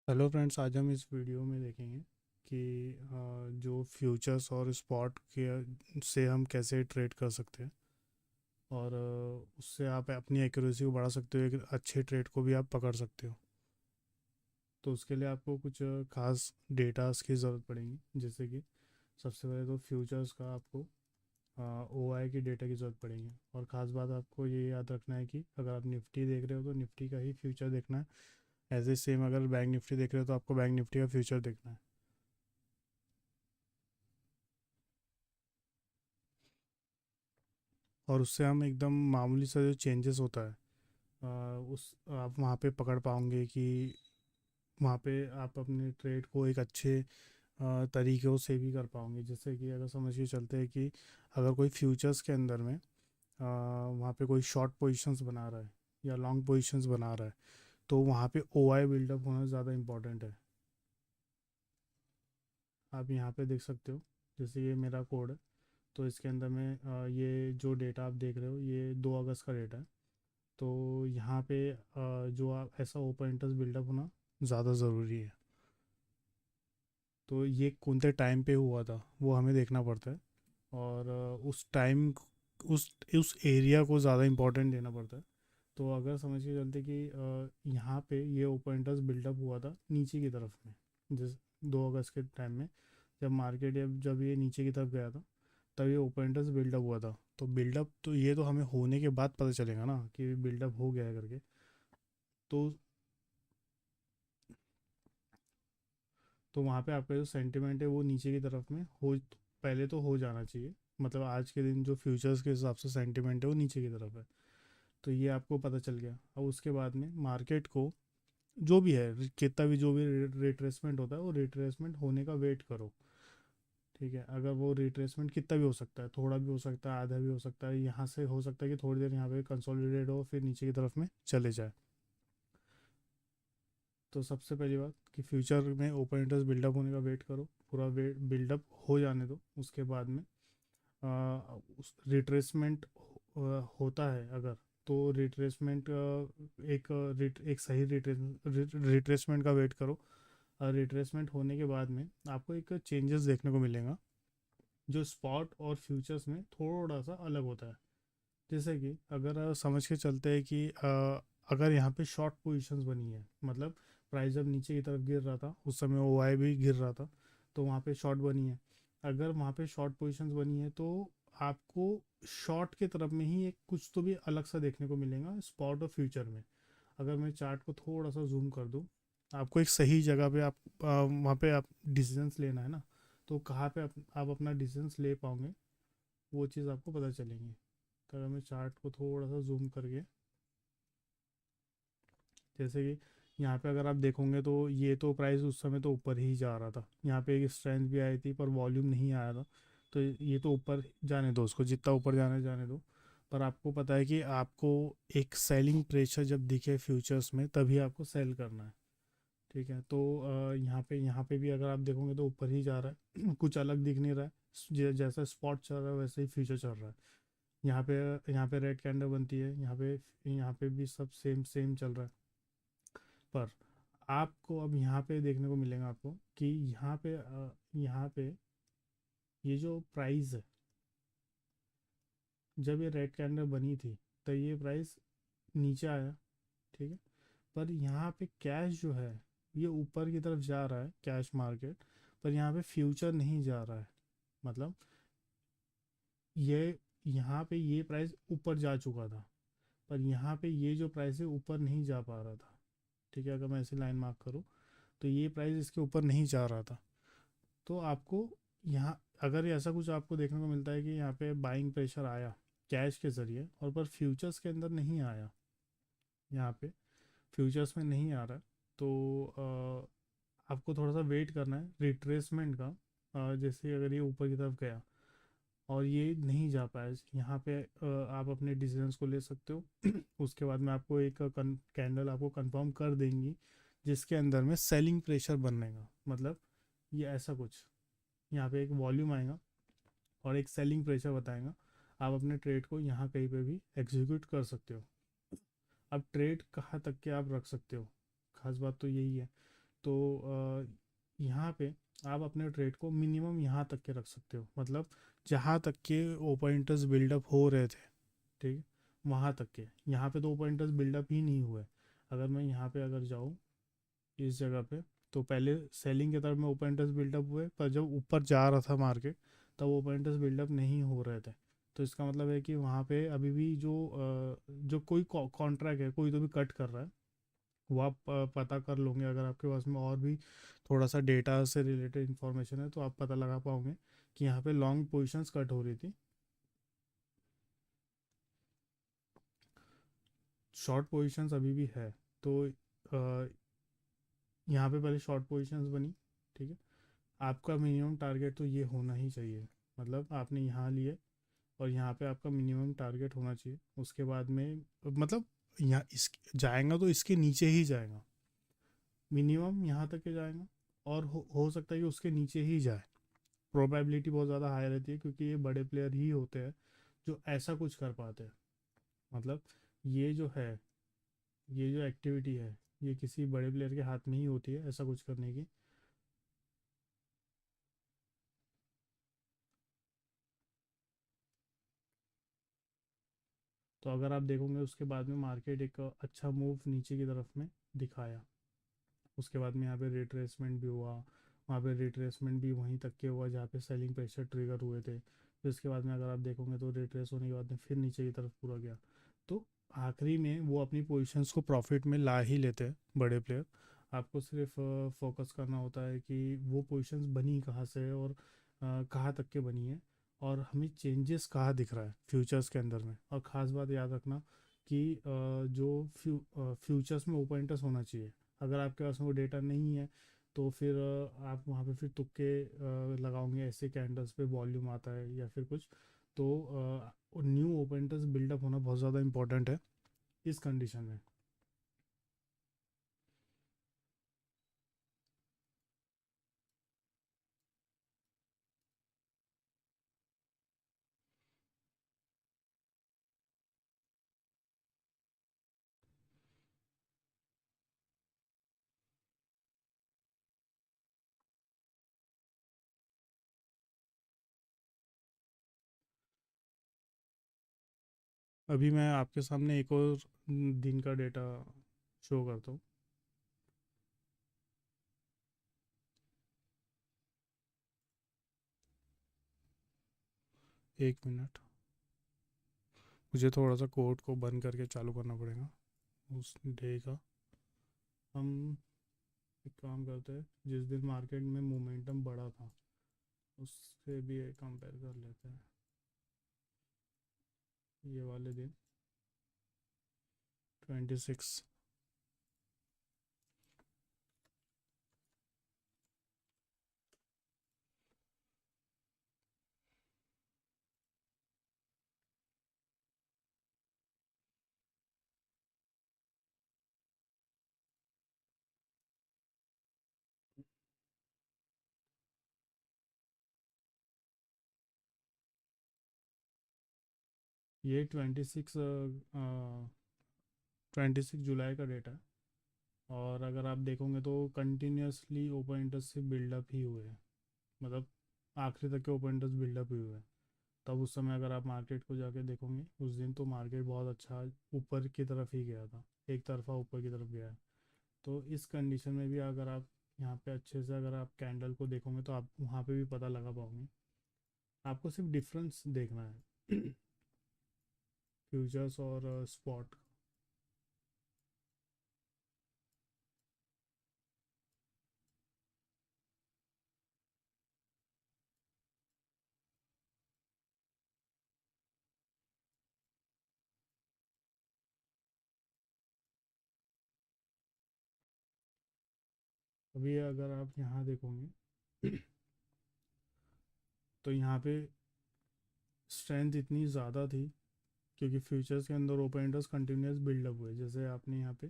Hello friends, आज हम इस वीडियो में देखेंगे कि जो फ्यूचर्स और स्पॉट के से हम कैसे ट्रेड कर सकते हैं और उससे आप अपनी एक्यूरेसी को बढ़ा सकते हो। एक अच्छे ट्रेड को भी आप पकड़ सकते हो। तो उसके लिए आपको कुछ खास डेटास की ज़रूरत पड़ेगी, जैसे कि सबसे पहले तो फ्यूचर्स का आपको ओ आई की डेटा की ज़रूरत पड़ेगी। और ख़ास बात आपको ये याद रखना है कि अगर आप निफ्टी देख रहे हो तो निफ्टी का ही फ्यूचर देखना है। एज ए सेम अगर बैंक निफ्टी देख रहे हो तो आपको बैंक निफ्टी का फ्यूचर देखना है। और उससे हम एकदम मामूली सा जो चेंजेस होता है उस आप वहाँ पे पकड़ पाओगे कि वहाँ पे आप अपने ट्रेड को एक अच्छे तरीक़ों से भी कर पाओगे। जैसे कि अगर समझ के चलते हैं कि अगर कोई फ्यूचर्स के अंदर में वहाँ पे कोई शॉर्ट पोजीशंस बना रहा है या लॉन्ग पोजीशंस बना रहा है, तो वहाँ पे ओ आई बिल्डअप होना ज़्यादा इंपॉर्टेंट है। आप यहाँ पे देख सकते हो, जैसे ये मेरा कोड है। तो इसके अंदर में ये जो डेटा आप देख रहे हो ये 2 अगस्त का डेटा है। तो यहाँ पे जो आप ऐसा ओपन इंटरेस्ट बिल्डअप होना ज़्यादा ज़रूरी है। तो ये कौन से टाइम पे हुआ था वो हमें देखना पड़ता है। और उस टाइम उस एरिया को ज़्यादा इम्पोर्टेंट देना पड़ता है। तो अगर समझ के चलते कि यहाँ पे ये ओपन इंटरेस्ट बिल्डअप हुआ था नीचे की तरफ में, जिस 2 अगस्त के टाइम में जब मार्केट जब ये नीचे की तरफ गया था, तब ये ओपन इंटरेस्ट बिल्डअप हुआ था। तो बिल्डअप तो ये तो हमें होने के बाद पता चलेगा ना कि बिल्डअप हो गया है करके। तो वहाँ पे आपका जो सेंटिमेंट है वो नीचे की तरफ में हो, पहले तो हो जाना चाहिए। मतलब आज के दिन जो फ्यूचर्स के हिसाब से सेंटिमेंट है वो नीचे की तरफ है। तो ये आपको पता चल गया। अब उसके बाद में मार्केट को जो भी है, कितना भी जो भी रिट्रेसमेंट होता है वो रिट्रेसमेंट होने का वेट करो। ठीक है, अगर वो रिट्रेसमेंट कितना भी हो सकता है, थोड़ा भी हो सकता है, आधा भी हो सकता है, यहाँ से हो सकता है कि थोड़ी देर यहाँ पे कंसोलिडेट हो फिर नीचे की तरफ में चले जाए। तो सबसे पहली बात कि फ्यूचर में ओपन इंटरेस्ट बिल्डअप होने का वेट करो, पूरा वेट बिल्डअप हो जाने दो। उसके बाद में उस रिट्रेसमेंट होता है अगर, तो रिट्रेसमेंट एक सही रिट्रेसमेंट का वेट करो। और रिट्रेसमेंट होने के बाद में आपको एक चेंजेस देखने को मिलेगा जो स्पॉट और फ्यूचर्स में थोड़ा सा अलग होता है। जैसे कि अगर समझ के चलते हैं कि अगर यहाँ पे शॉर्ट पोजीशंस बनी है, मतलब प्राइस जब नीचे की तरफ गिर रहा था उस समय ओ आई भी गिर रहा था, तो वहाँ पे शॉर्ट बनी है। अगर वहाँ पे शॉर्ट पोजीशंस बनी है तो आपको शॉर्ट के तरफ में ही एक कुछ तो भी अलग सा देखने को मिलेगा स्पॉट और फ्यूचर में। अगर मैं चार्ट को थोड़ा सा जूम कर दूँ, आपको एक सही जगह पे आप वहाँ पे आप डिसीजंस लेना है ना, तो कहाँ पे आप अपना डिसीजंस ले पाओगे वो चीज़ आपको पता चलेंगी। तो अगर मैं चार्ट को थोड़ा सा जूम करके, जैसे कि यहाँ पे अगर आप देखोगे तो ये तो प्राइस उस समय तो ऊपर ही जा रहा था, यहाँ पे एक स्ट्रेंथ भी आई थी पर वॉल्यूम नहीं आया था। तो ये तो ऊपर जाने दो, उसको जितना ऊपर जाने जाने दो। पर आपको पता है कि आपको एक सेलिंग प्रेशर जब दिखे फ्यूचर्स में तभी आपको सेल करना है। ठीक है, तो यहाँ पे भी अगर आप देखोगे तो ऊपर ही जा रहा है कुछ अलग दिख नहीं रहा है। जैसा स्पॉट चल रहा है वैसे ही फ्यूचर चल रहा है। यहाँ पे रेड कैंडल बनती है, यहाँ पे भी सब सेम सेम चल रहा है। पर आपको अब यहाँ पे देखने को मिलेगा आपको कि यहाँ पे ये जो प्राइस है, जब ये रेड कैंडल बनी थी तो ये प्राइस नीचे आया। ठीक है, पर यहाँ पे कैश जो है ये ऊपर की तरफ जा रहा है, कैश मार्केट। पर यहाँ पे फ्यूचर नहीं जा रहा है। मतलब ये यहाँ पे ये प्राइस ऊपर जा चुका था, पर यहाँ पे ये जो प्राइस है ऊपर नहीं जा पा रहा था। ठीक है, अगर मैं ऐसे लाइन मार्क करूँ तो ये प्राइस इसके ऊपर नहीं जा रहा था। तो आपको यहाँ अगर ऐसा कुछ आपको देखने को मिलता है कि यहाँ पे बाइंग प्रेशर आया कैश के ज़रिए और पर फ्यूचर्स के अंदर नहीं आया, यहाँ पे फ्यूचर्स में नहीं आ रहा है, तो आपको थोड़ा सा वेट करना है रिट्रेसमेंट का। जैसे अगर ये ऊपर की तरफ गया और ये नहीं जा पाया यहाँ पे, आप अपने डिसीजंस को ले सकते हो उसके बाद में आपको एक कैंडल आपको कंफर्म कर देंगी जिसके अंदर में सेलिंग प्रेशर बनने का मतलब ये ऐसा कुछ, यहाँ पे एक वॉल्यूम आएगा और एक सेलिंग प्रेशर बताएगा। आप अपने ट्रेड को यहाँ कहीं पे भी एग्जीक्यूट कर सकते हो। अब ट्रेड कहाँ तक के आप रख सकते हो, खास बात तो यही है। तो यहाँ पे आप अपने ट्रेड को मिनिमम यहाँ तक के रख सकते हो, मतलब जहाँ तक के ओपन इंटरेस्ट बिल्डअप हो रहे थे, ठीक है, वहाँ तक के। यहाँ पे तो ओपन इंटरेस्ट बिल्डअप ही नहीं हुआ है। अगर मैं यहाँ पे अगर जाऊँ इस जगह पे, तो पहले सेलिंग के तरफ में ओपन इंटरेस्ट बिल्डअप हुए, पर जब ऊपर जा रहा था मार्केट तब ओपन इंटरेस्ट बिल्डअप नहीं हो रहे थे। तो इसका मतलब है कि वहाँ पे अभी भी जो कोई कॉन्ट्रैक्ट है, कोई तो भी कट कर रहा है। वो आप पता कर लोगे, अगर आपके पास में और भी थोड़ा सा डेटा से रिलेटेड इन्फॉर्मेशन है तो आप पता लगा पाओगे कि यहाँ पे लॉन्ग पोजीशंस कट हो रही थी, शॉर्ट पोजीशंस अभी भी है। तो यहाँ पे पहले शॉर्ट पोजीशंस बनी, ठीक है। आपका मिनिमम टारगेट तो ये होना ही चाहिए, मतलब आपने यहाँ लिए और यहाँ पे आपका मिनिमम टारगेट होना चाहिए। उसके बाद में मतलब यहाँ इस जाएगा तो इसके नीचे ही जाएगा, मिनिमम यहाँ तक के जाएगा, और हो सकता है कि उसके नीचे ही जाए। प्रोबेबिलिटी बहुत ज़्यादा हाई रहती है, क्योंकि ये बड़े प्लेयर ही होते हैं जो ऐसा कुछ कर पाते हैं। मतलब ये जो है, ये जो एक्टिविटी है, ये किसी बड़े प्लेयर के हाथ में ही होती है ऐसा कुछ करने की। तो अगर आप देखोगे उसके बाद में मार्केट एक अच्छा मूव नीचे की तरफ में दिखाया, उसके बाद में यहाँ पे रिट्रेसमेंट भी हुआ, वहाँ पे रिट्रेसमेंट भी वहीं तक के हुआ जहाँ पे सेलिंग प्रेशर ट्रिगर हुए थे। फिर इसके बाद में अगर आप देखोगे तो रिट्रेस होने के बाद में फिर नीचे की तरफ पूरा गया। तो आखिरी में वो अपनी पोजीशंस को प्रॉफिट में ला ही लेते हैं बड़े प्लेयर। आपको सिर्फ फोकस करना होता है कि वो पोजीशंस बनी कहाँ से है, और कहाँ तक के बनी है, और हमें चेंजेस कहाँ दिख रहा है फ्यूचर्स के अंदर में। और ख़ास बात याद रखना कि जो फ्यूचर्स में ओपन इंटरेस्ट होना चाहिए, अगर आपके पास में वो डेटा नहीं है तो फिर आप वहाँ पे फिर तुक्के लगाओगे, ऐसे कैंडल्स पे वॉल्यूम आता है या फिर कुछ। तो न्यू ओपन इंटरेस्ट बिल्डअप होना बहुत ज़्यादा इंपॉर्टेंट है इस कंडीशन में। अभी मैं आपके सामने एक और दिन का डेटा शो करता हूँ। 1 मिनट, मुझे थोड़ा सा कोड को बंद करके चालू करना पड़ेगा उस डे का। हम एक काम करते हैं, जिस दिन मार्केट में मोमेंटम बढ़ा था उससे भी कंपेयर कर लेते हैं, ये वाले दिन 26। ये 26 जुलाई का डेटा है। और अगर आप देखोगे तो कंटिन्यूसली ओपन इंटरेस्ट से बिल्डअप ही हुए हैं, मतलब आखिरी तक के ओपन इंटरेस्ट बिल्डअप ही हुए हैं। तब उस समय अगर आप मार्केट को जाके देखोगे उस दिन, तो मार्केट बहुत अच्छा ऊपर की तरफ ही गया था, एक तरफा ऊपर की तरफ गया है। तो इस कंडीशन में भी अगर आप यहाँ पे अच्छे से अगर आप कैंडल को देखोगे तो आप वहाँ पे भी पता लगा पाओगे। आपको सिर्फ डिफरेंस देखना है फ्यूचर्स और स्पॉट। अभी अगर आप यहाँ देखोगे तो यहाँ पे स्ट्रेंथ इतनी ज़्यादा थी, क्योंकि फ्यूचर्स के अंदर ओपन इंटरेस्ट कंटिन्यूस बिल्डअप हुए, जैसे आपने यहाँ पे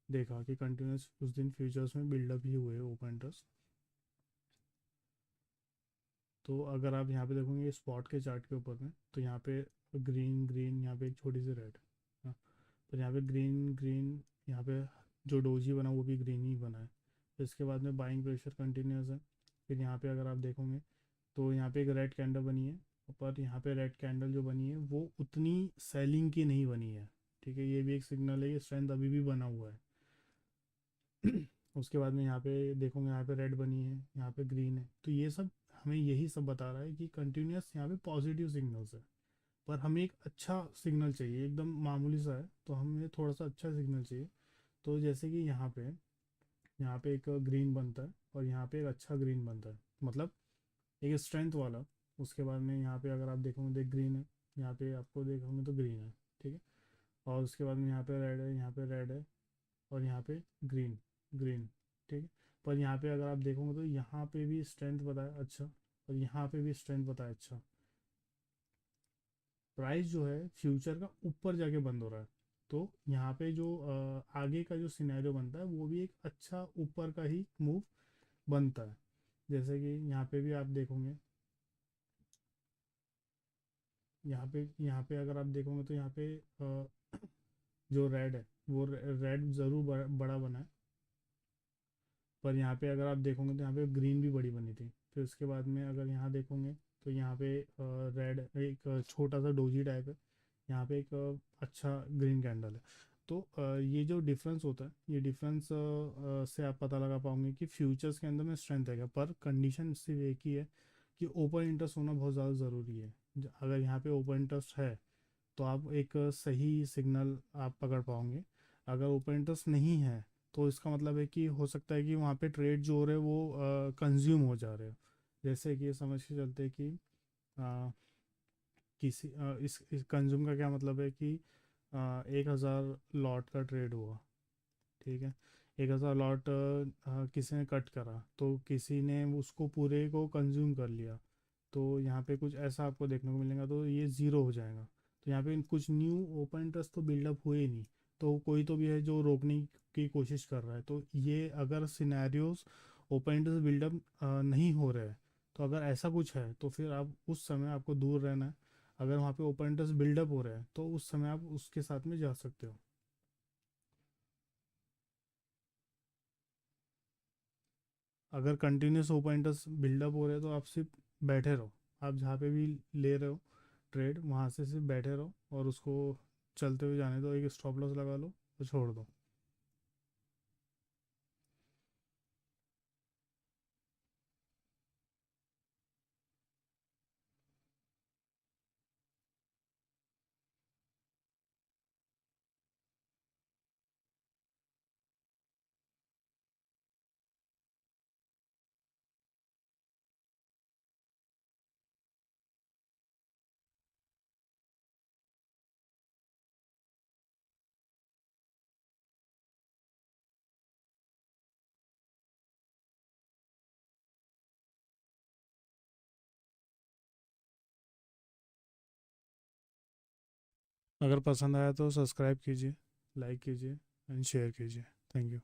देखा कि कंटिन्यूस उस दिन फ्यूचर्स में बिल्डअप ही हुए ओपन इंटरेस्ट। तो अगर आप यहाँ पे देखोगे स्पॉट के चार्ट के ऊपर में, तो यहाँ पे ग्रीन ग्रीन, यहाँ पे एक छोटी सी रेड, हाँ, तो यहाँ पे ग्रीन ग्रीन, यहाँ पे जो डोजी बना वो भी ग्रीन ही बना है। इसके बाद में बाइंग प्रेशर कंटिन्यूस है। फिर यहाँ पे अगर आप देखोगे तो यहाँ पे एक रेड कैंडल बनी है, पर यहाँ पे रेड कैंडल जो बनी है वो उतनी सेलिंग की नहीं बनी है। ठीक है, ये भी एक सिग्नल है, ये स्ट्रेंथ अभी भी बना हुआ है। उसके बाद में यहाँ पे देखोगे, यहाँ पे रेड बनी है, यहाँ पे ग्रीन है, तो ये सब हमें यही सब बता रहा है कि कंटिन्यूस यहाँ पे पॉजिटिव सिग्नल्स है। पर हमें एक अच्छा सिग्नल चाहिए, एकदम मामूली सा है तो हमें थोड़ा सा अच्छा सिग्नल चाहिए। तो जैसे कि यहाँ पे एक ग्रीन बनता है और यहाँ पे एक अच्छा ग्रीन बनता है, मतलब एक स्ट्रेंथ वाला। उसके बाद में यहाँ पे अगर आप देखोगे देख ग्रीन है, यहाँ पे आपको देखोगे तो ग्रीन है। ठीक है, और उसके बाद में यहाँ पे रेड है, यहाँ पे रेड है, और यहाँ पे ग्रीन, ग्रीन। ठीक है, पर यहाँ पे अगर आप देखोगे तो यहाँ पे भी स्ट्रेंथ बताया अच्छा, और यहाँ पे भी स्ट्रेंथ बताया अच्छा। प्राइस जो है फ्यूचर का ऊपर जाके बंद हो रहा है, तो यहाँ पे जो आगे का जो सिनेरियो बनता है वो भी एक अच्छा ऊपर का ही मूव बनता है। जैसे कि यहाँ पे भी आप देखोगे, यहाँ पे अगर आप देखोगे तो यहाँ पे जो रेड है वो रेड ज़रूर बड़ा बना है, पर यहाँ पे अगर आप देखोगे तो यहाँ पे ग्रीन भी बड़ी बनी थी। फिर उसके बाद में अगर यहाँ देखोगे तो यहाँ पे रेड एक छोटा सा डोजी टाइप है, यहाँ पे एक अच्छा ग्रीन कैंडल है। तो ये जो डिफरेंस होता है, ये डिफरेंस से आप पता लगा पाओगे कि फ्यूचर्स के अंदर में स्ट्रेंथ है क्या। पर कंडीशन सिर्फ एक ही है कि ओपन इंटरेस्ट होना बहुत ज़्यादा ज़रूरी है। अगर यहाँ पे ओपन इंटरेस्ट है तो आप एक सही सिग्नल आप पकड़ पाओगे। अगर ओपन इंटरेस्ट नहीं है तो इसका मतलब है कि हो सकता है कि वहाँ पे ट्रेड जो हो रहे हैं वो कंज्यूम हो जा रहे हो। जैसे कि ये समझ के चलते हैं कि अ, इस कंज्यूम का क्या मतलब है कि 1,000 लॉट का ट्रेड हुआ। ठीक है, 1,000 लॉट किसी ने कट करा तो किसी ने उसको पूरे को कंज्यूम कर लिया, तो यहाँ पे कुछ ऐसा आपको देखने को मिलेगा, तो ये ज़ीरो हो जाएगा। तो यहाँ पे कुछ न्यू ओपन इंटरेस्ट तो बिल्डअप हुए ही नहीं, तो कोई तो भी है जो रोकने की कोशिश कर रहा है। तो ये अगर सिनेरियोज ओपन इंटरेस्ट बिल्डअप नहीं हो रहे हैं, तो अगर ऐसा कुछ है तो फिर आप उस समय आपको दूर रहना है। अगर वहाँ पे ओपन इंटरेस्ट बिल्डअप हो रहा है तो उस समय आप उसके साथ में जा सकते हो। अगर कंटिन्यूस ओपन इंटरेस्ट बिल्डअप हो रहे हैं तो आप सिर्फ बैठे रहो। आप जहाँ पे भी ले रहे हो ट्रेड, वहाँ से सिर्फ बैठे रहो और उसको चलते हुए जाने दो, एक स्टॉप लॉस लगा लो और छोड़ दो। अगर पसंद आया तो सब्सक्राइब कीजिए, लाइक कीजिए एंड शेयर कीजिए। Thank you.